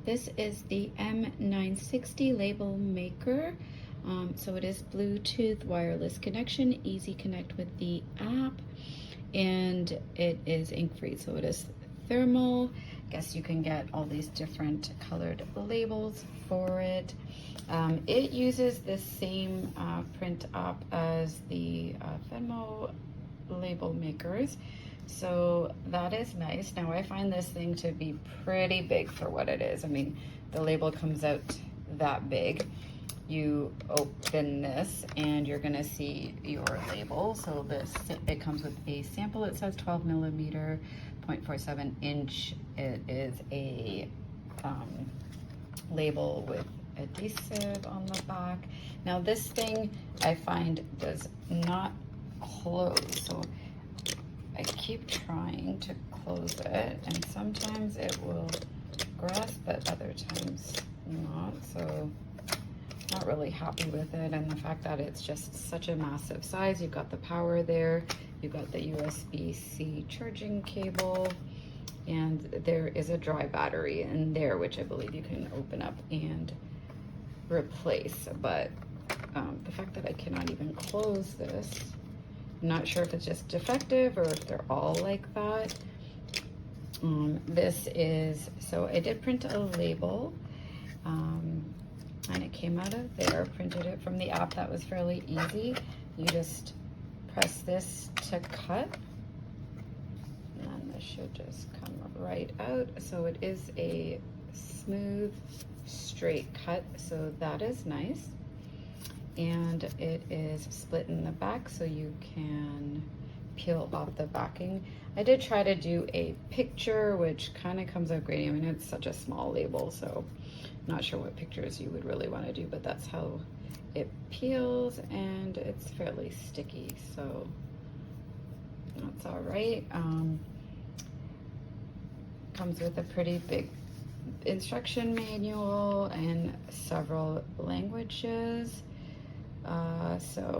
This is the M960 label maker. So it is Bluetooth wireless connection, easy connect with the app, and it is ink free. So it is thermal. Guess you can get all these different colored labels for it. It uses the same print app as the Venmo label makers. So that is nice. Now I find this thing to be pretty big for what it is. I mean, the label comes out that big. You open this and you're gonna see your label. So it comes with a sample. It says 12 millimeter, 0.47 inch. It is a label with adhesive on the back. Now this thing I find does not close. So I keep trying to close it, and sometimes it will grasp it, other times not. So not really happy with it, and the fact that it's just such a massive size. You've got the power there, you've got the USB-C charging cable, and there is a dry battery in there, which I believe you can open up and replace. But the fact that I cannot even close this, I'm not sure if it's just defective or if they're all like that. This is, so I did print a label, and it came out of there. Printed it from the app. That was fairly easy. You just press this to cut, and this should just come right out. So it is a smooth, straight cut, so that is nice. And it is split in the back, so you can peel off the backing. I did try to do a picture, which kind of comes out great. I mean, it's such a small label, so not sure what pictures you would really want to do, but that's how it peels, and it's fairly sticky, so that's all right. Comes with a pretty big instruction manual and several languages. So